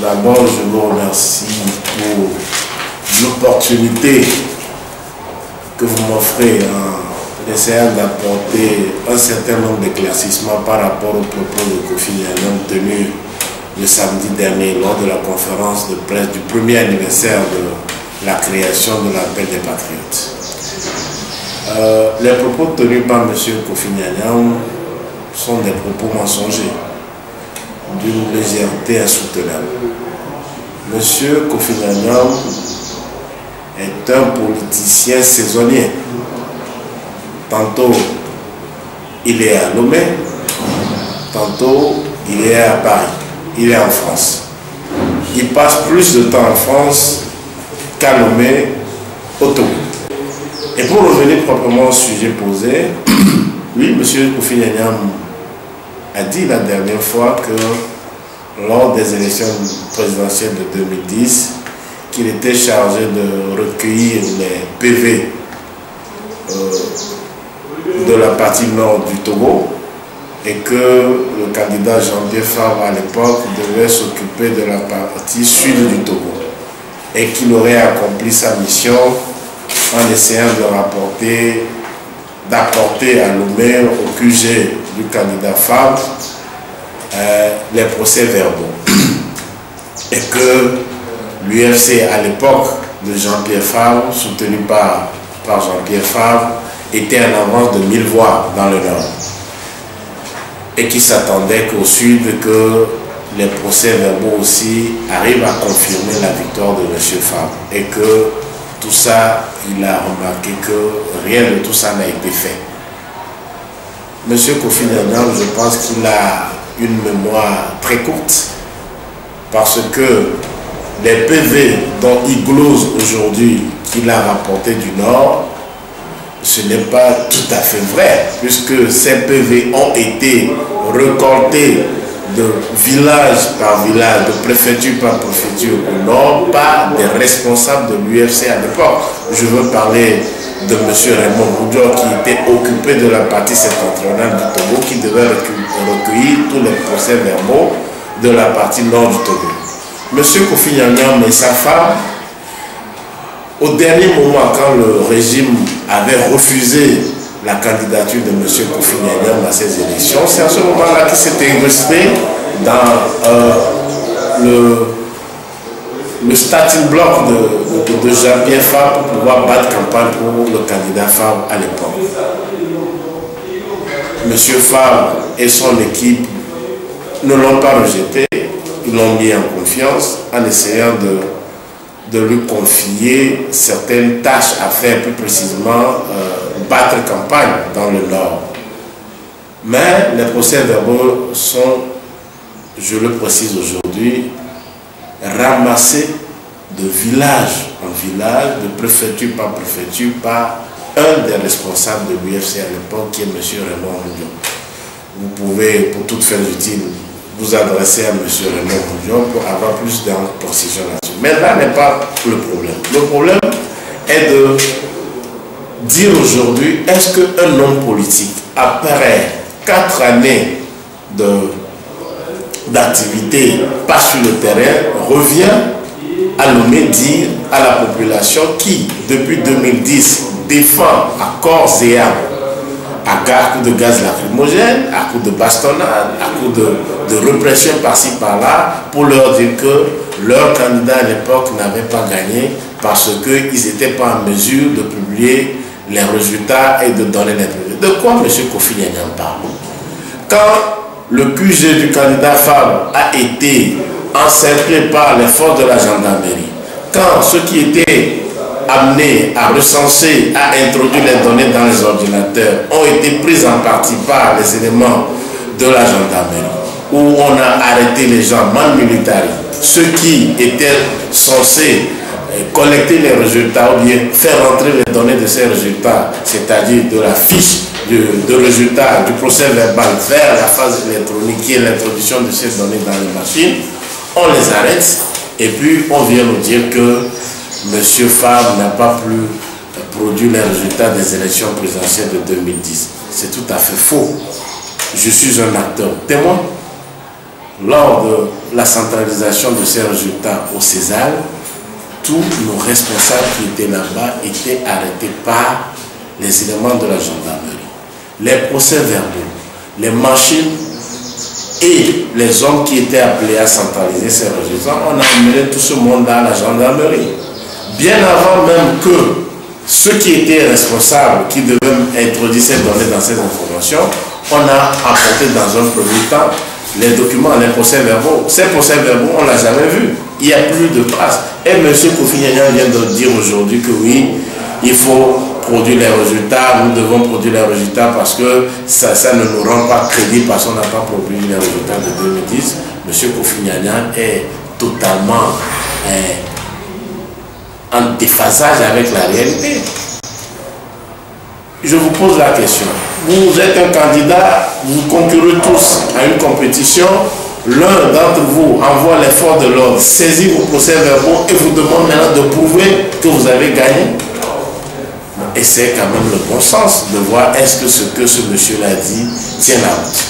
D'abord, je vous remercie pour l'opportunité que vous m'offrez en essayant d'apporter un certain nombre d'éclaircissements par rapport aux propos de Kofi Nyanam tenus le samedi dernier lors de la conférence de presse du premier anniversaire de la création de l'appel des patriotes. Les propos tenus par M. Kofi Nyanam sont des propos mensongers, d'une légèreté insoutenable. M. Kofi Nyanam est un politicien saisonnier. Tantôt il est à Lomé, tantôt il est à Paris, il est en France. Il passe plus de temps en France qu'à Lomé, au Togo. Et pour revenir proprement au sujet posé, oui, M. Kofi Nyanam a dit la dernière fois que lors des élections présidentielles de 2010, qu'il était chargé de recueillir les PV de la partie nord du Togo et que le candidat Jean-Pierre Fabre à l'époque devait s'occuper de la partie sud du Togo et qu'il aurait accompli sa mission en essayant d'apporter à Lomé, au QG du candidat Fabre, les procès-verbaux. Et que l'UFC à l'époque de Jean-Pierre Fabre, soutenu par Jean-Pierre Fabre, était en avance de 1000 voix dans le Nord. Et qui s'attendait qu'au Sud, que les procès-verbaux aussi arrivent à confirmer la victoire de M. Fabre. Et que tout ça, il a remarqué que rien de tout ça n'a été fait. M. Kofi Nyanam, je pense qu'il a une mémoire très courte, parce que les PV dont il glose aujourd'hui qu'il a rapporté du Nord, ce n'est pas tout à fait vrai, puisque ces PV ont été récoltés de village par village, de préfecture par préfecture au Nord, par des responsables de l'UFC à l'époque. Je veux parler de M. Raymond Boudjor, qui était occupé de la partie septentrionale du Togo, qui devait recueillir tous les procès-verbaux de la partie nord du Togo. M. Kofi Nyanam et sa femme, au dernier moment, quand le régime avait refusé la candidature de M. Kofi Nyanam à ces élections, c'est à ce moment-là qu'il s'était investi dans le starting block de Jean-Pierre Fabre pour pouvoir battre campagne pour le candidat Fabre à l'époque. M. Fabre et son équipe ne l'ont pas rejeté, ils l'ont mis en confiance en essayant de lui confier certaines tâches à faire, plus précisément battre campagne dans le Nord. Mais les procès-verbaux sont, je le précise aujourd'hui, ramassés de village en village, de préfecture par préfecture, par un des responsables de l'UFC à l'époque, qui est M. Raymond Boudjor. Vous pouvez, pour toutes fins utiles, vous adresser à M. Raymond Boudjor pour avoir plus de précision là-dessus. Mais là n'est pas le problème. Le problème est de dire aujourd'hui, est-ce qu'un homme politique, après 4 années d'activité, pas sur le terrain, revient à Lomé dire à la population qui, depuis 2010, défend à corps et âme, à coup de gaz lacrymogène, à coup de bastonnade, à coup de répression par-ci par-là, pour leur dire que leur candidat à l'époque n'avait pas gagné parce qu'ils n'étaient pas en mesure de publier les résultats et de donner les résultats. De quoi M. Kofi Nyanam parle? Quand le QG du candidat Fabre a été encerclé par les forces de la gendarmerie, quand ceux qui étaient amenés à recenser, à introduire les données dans les ordinateurs ont été pris en partie par les éléments de la gendarmerie, où on a arrêté les gens man militari, ceux qui étaient censés collecter les résultats ou bien faire rentrer les données de ces résultats, c'est-à-dire de la fiche de résultats du procès verbal vers la phase électronique qui est l'introduction de ces données dans les machines, on les arrête et puis on vient nous dire que M. Fabre n'a pas pu produire les résultats des élections présidentielles de 2010. C'est tout à fait faux. Je suis un acteur témoin. lors de la centralisation de ces résultats au César, tous nos responsables qui étaient là-bas étaient arrêtés par les éléments de la gendarmerie. Les procès-verbaux, les machines et les hommes qui étaient appelés à centraliser ces résultats, on a amené tout ce monde-là à la gendarmerie. Bien avant même que ceux qui étaient responsables, qui devaient introduire ces données dans ces informations, on a apporté dans un premier temps les documents, les procès-verbaux. Ces procès-verbaux, on ne l'a jamais vu. Il n'y a plus de traces. Et M. Kofi Nyanyan vient de dire aujourd'hui que oui, il faut produire les résultats, nous devons produire les résultats parce que ça ne nous rend pas crédit parce qu'on n'a pas produit les résultats de 2010. M. Kofi Nyanyan est totalement en déphasage avec la réalité. Je vous pose la question. Vous êtes un candidat, vous concourez tous à une compétition. L'un d'entre vous envoie les forces de l'ordre, saisit vos procès-verbaux et vous demande maintenant de prouver que vous avez gagné. Et c'est quand même le bon sens de voir est-ce que ce que ce monsieur-là dit tient la route.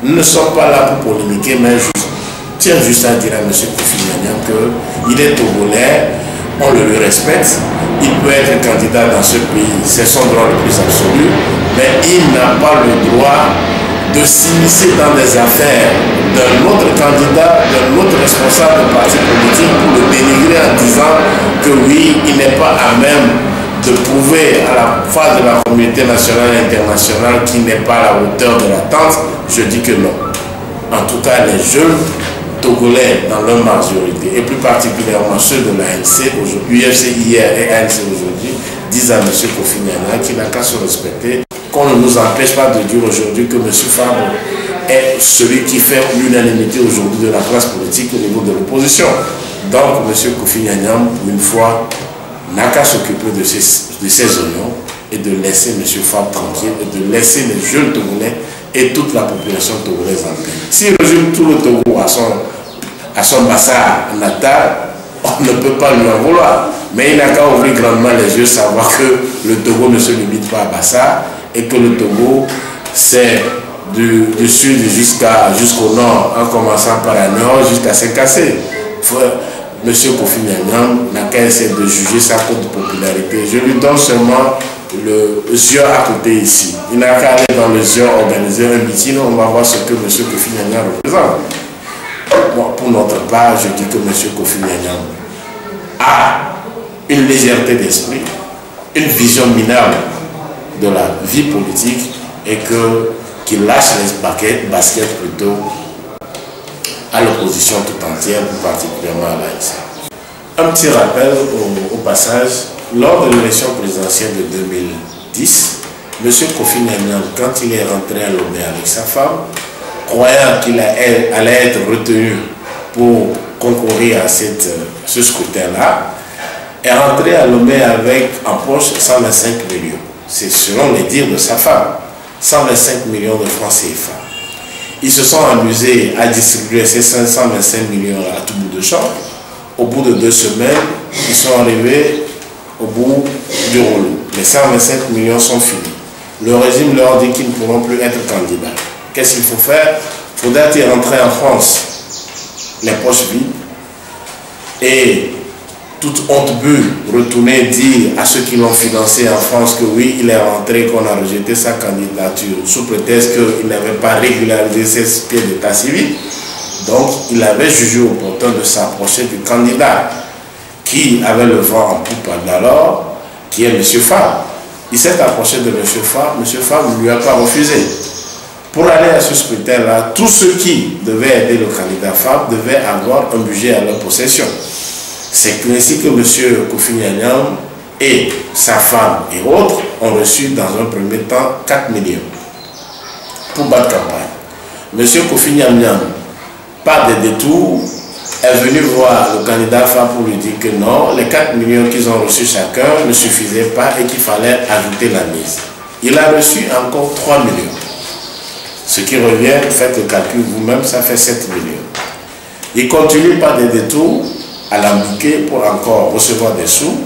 Nous ne sommes pas là pour polémiquer, mais je tiens juste à dire à M. Kofi Nyanyan qu'il est togolais, on le lui respecte, il peut être candidat dans ce pays, c'est son droit le plus absolu, mais il n'a pas le droit de s'immiscer dans des affaires d'un autre candidat, d'un autre responsable de parti politique pour le dénigrer en disant que oui, il n'est pas à même de prouver à la face de la communauté nationale et internationale qu'il n'est pas à la hauteur de l'attente. Je dis que non. En tout cas, les jeunes Togolais dans leur majorité, et plus particulièrement ceux de l'ANC, UFC hier et ANC aujourd'hui, disent à M. Kofi Nyanyan qu'il n'a qu'à se respecter, qu'on ne nous empêche pas de dire aujourd'hui que M. Fabre est celui qui fait l'unanimité aujourd'hui de la classe politique au niveau de l'opposition. Donc M. Kofi Nyanyan, pour une fois, n'a qu'à s'occuper de ses oignons et de laisser M. Fabre tranquille et de laisser les jeunes Togolais et toute la population togolaise en paix. S'il résume tout le Togo à son bassin natal, on ne peut pas lui en vouloir. Mais il n'a qu'à ouvrir grandement les yeux, savoir que le Togo ne se limite pas à Bassa et que le Togo, c'est du sud jusqu'au nord, en commençant par la nord jusqu'à Senkasé. M. Kofi Nyanyan n'a qu'à essayer de juger sa cote de popularité. Je lui donne seulement le ZIO à côté ici. Il n'a qu'à aller dans le ZIO organiser un meeting, on va voir ce que M. Kofi Nyanyan représente. Bon, pour notre part, je dis que M. Kofi Nyanyan a une légèreté d'esprit, une vision minable de la vie politique et qu'il lâche les baskets plutôt à l'opposition tout entière, plus particulièrement à l'ANC. Un petit rappel au passage, lors de l'élection présidentielle de 2010, M. Kofi Nyanyan, quand il est rentré à Lomé avec sa femme, croyant qu'il allait être retenu pour concourir à ce scrutin-là, est rentré à Lomé avec en poche 125 millions. C'est selon les dires de sa femme, 125 millions de francs CFA. Ils se sont amusés à distribuer ces 525 millions à tout bout de champ. Au bout de 2 semaines, ils sont arrivés au bout du rouleau. Les 125 millions sont finis. Le régime leur dit qu'ils ne pourront plus être candidats. Qu'est-ce qu'il faut faire? Il faudrait rentrer en France, les poches vides, et toute honte bulle, retourner dire à ceux qui l'ont financé en France que oui, il est rentré, qu'on a rejeté sa candidature, sous prétexte qu'il n'avait pas régularisé ses pieds d'état civil. Donc, il avait jugé opportun de s'approcher du candidat qui avait le vent en poupe d'alors, qui est M. Fabre. Il s'est approché de M. Fabre. M. Fabre ne lui a pas refusé. Pour aller à ce scrutin-là, tous ceux qui devaient aider le candidat Fabre devaient avoir un budget à leur possession. C'est ainsi que M. Kofi Nyanyan et sa femme et autres ont reçu dans un premier temps 4 millions pour battre campagne. M. Kofi Nyanyan, par des détours, est venu voir le candidat Fabre pour lui dire que non, les 4 millions qu'ils ont reçus chacun ne suffisaient pas et qu'il fallait ajouter la mise. Il a reçu encore 3 millions. Ce qui revient, faites le calcul vous-même, ça fait 7 millions. Il continue par des détours à l'ambiquer pour encore recevoir des sous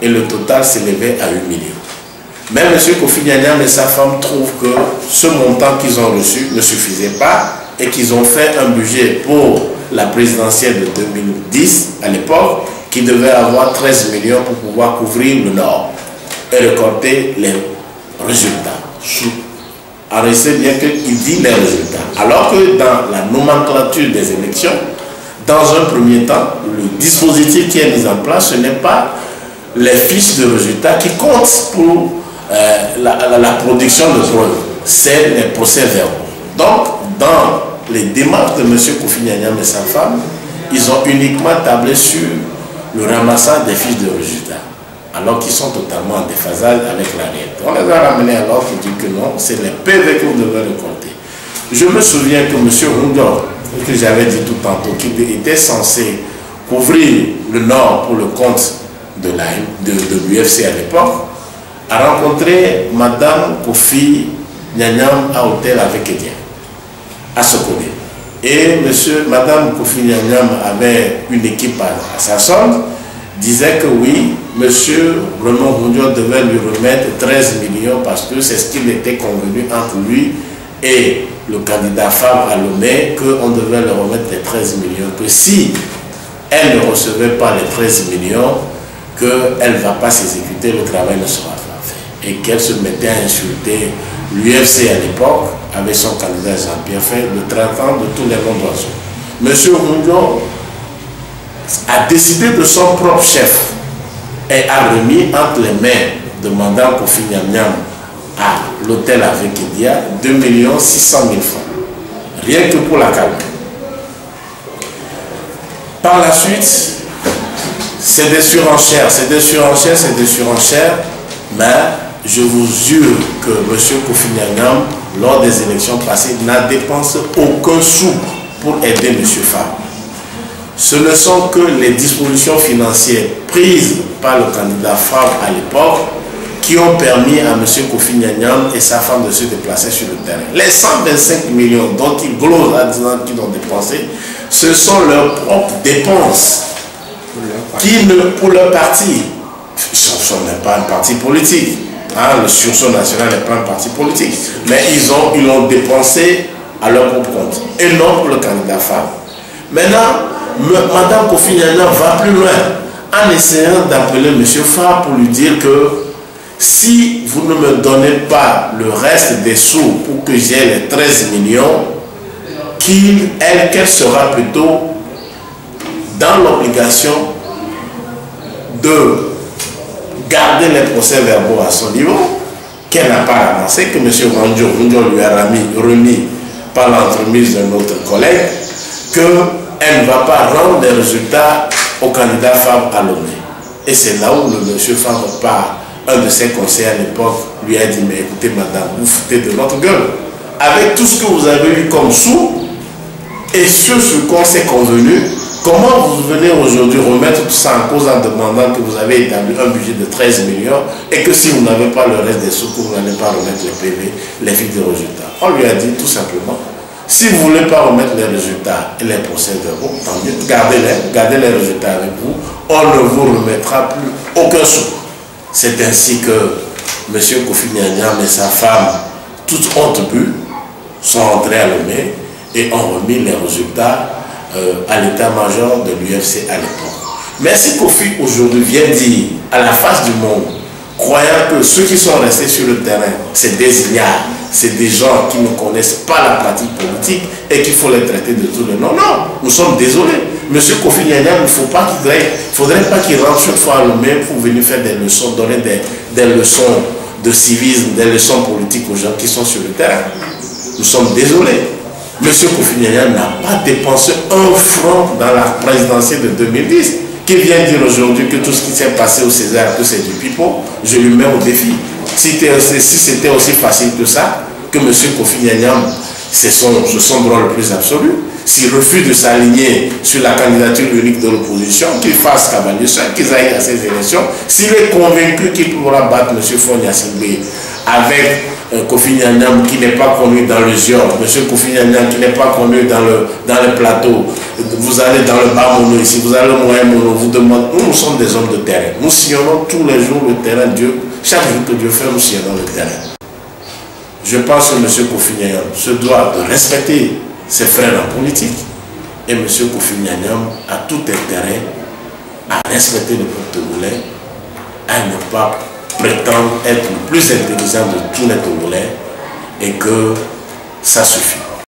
et le total s'élevait à 8 millions. Mais M. Kofi Nyanyan et sa femme trouvent que ce montant qu'ils ont reçu ne suffisait pas et qu'ils ont fait un budget pour la présidentielle de 2010 à l'époque qui devait avoir 13 millions pour pouvoir couvrir le Nord et récolter les résultats. Arrêtez bien qu'il dit les résultats. Alors que dans la nomenclature des élections, dans un premier temps, le dispositif qui est mis en place, ce n'est pas les fiches de résultats qui comptent pour la production de preuves, c'est les procès-verbaux. Donc, dans les démarches de M. Kofi Nyanyam et sa femme, ils ont uniquement tablé sur le ramassage des fiches de résultats, alors qu'ils sont totalement en déphasage avec la réalité. On les a ramenés alors pour dire que non, c'est les PV que vous devez récolter. Je me souviens que M. Rundor, que j'avais dit tout tantôt, qui était censé couvrir le Nord pour le compte de l'UFC à l'époque, a rencontré Mme Kofi Nyanyam à hôtel avec Edia, à Sokone. Et Mme Kofi Nyanyam avait une équipe à sa solde, disait que oui, M. Raymond Rundor devait lui remettre 13 millions parce que c'est ce qu'il était convenu entre lui et le candidat Fabre à Lomé, qu'on devait leur remettre les 13 millions, que si elle ne recevait pas les 13 millions, qu'elle ne va pas s'exécuter, le travail ne sera pas fait. Et qu'elle se mettait à insulter l'UFC à l'époque, avec son candidat Jean-Pierre Faye, le traitant de tous les noms d'oiseaux. M. Rundor a décidé de son propre chef et a remis entre les mains de Mme Kofi Nyanyam à l'hôtel avec Edia 2 600 000 francs, rien que pour la calme. Par la suite, c'est des surenchères, mais je vous jure que M. Kofi Nyanyam, lors des élections passées, n'a dépensé aucun sou pour aider M. Fabre. Ce ne sont que les dispositions financières prises par le candidat Fabre à l'époque qui ont permis à M. Kofi Nyanyam et sa femme de se déplacer sur le terrain. Les 125 millions dont ils glosent à disant qu'ils ont dépensé, ce sont leurs propres dépenses pour leur parti. Ce n'est pas un parti politique. Hein, le sursaut national n'est pas un parti politique. Mais ils l'ont dépensé à leur propre compte. Et non pour le candidat Fabre. Maintenant, Mme Kofi Nyanyam va plus loin en essayant d'appeler M. Fabre pour lui dire que si vous ne me donnez pas le reste des sous pour que j'ai les 13 millions, qu'elle sera plutôt dans l'obligation de garder les procès-verbaux à son niveau, qu'elle n'a pas ramassé, que M. Rundor lui a remis par l'entremise de notre collègue, qu'elle ne va pas rendre des résultats au candidat Fabre à Lomé. Et c'est là où le M. Fabre part. Un de ses conseillers à l'époque lui a dit, mais écoutez madame, vous foutez de notre gueule. Avec tout ce que vous avez eu comme sous, et sur ce qu'on s'est convenu, comment vous venez aujourd'hui remettre tout ça en cause en demandant que vous avez établi un budget de 13 millions et que si vous n'avez pas le reste des sous, que vous n'allez pas remettre les PV, les fiches de résultats. On lui a dit tout simplement, si vous ne voulez pas remettre les résultats et les procès-verbaux, tant mieux, gardez les résultats avec vous, on ne vous remettra plus aucun sou. C'est ainsi que M. Kofi Nyanyam et sa femme, toutes honte bues, sont entrés à Lomé et ont remis les résultats à l'état-major de l'UFC à l'époque. Mais si Kofi aujourd'hui vient dire à la face du monde, croyant que ceux qui sont restés sur le terrain, c'est des ignares, c'est des gens qui ne connaissent pas la pratique politique et qu'il faut les traiter de tout le nom. Non, nous sommes désolés. Monsieur Kofi Nyanyam, il ne faudrait pas qu'il rentre chaque fois à Lomé pour venir faire des leçons, donner des leçons de civisme, des leçons politiques aux gens qui sont sur le terrain. Nous sommes désolés. Monsieur Kofi Nyanyam n'a pas dépensé un franc dans la présidentielle de 2010. Qui vient dire aujourd'hui que tout ce qui s'est passé au César, que c'est du pipeau, je lui mets au défi. Si c'était aussi facile que ça, que M. Kofi Nyanyam, c'est son droit le plus absolu, s'il refuse de s'aligner sur la candidature unique de l'opposition, qu'il fasse cavalier seul, qu'il aille à ces élections, s'il est convaincu qu'il pourra battre M. Fonia Singbe avec Kofi Nyanyam qui n'est pas connu dans le Zion, M. Kofi Nyanyam qui n'est pas connu dans le plateau, vous allez dans le bas mono ici, vous allez au moyen mono, vous demandez, nous sommes des hommes de terrain, nous sillonnons tous les jours le terrain, chaque jour que Dieu fait, nous sillonnons le terrain. Je pense que M. Kofi Nyanyam se doit de respecter ses frères en politique. Et M. Kofi Nyanyam a tout intérêt à respecter le peuple togolais, à ne pas prétendre être le plus intelligent de tous les Togolais et que ça suffit.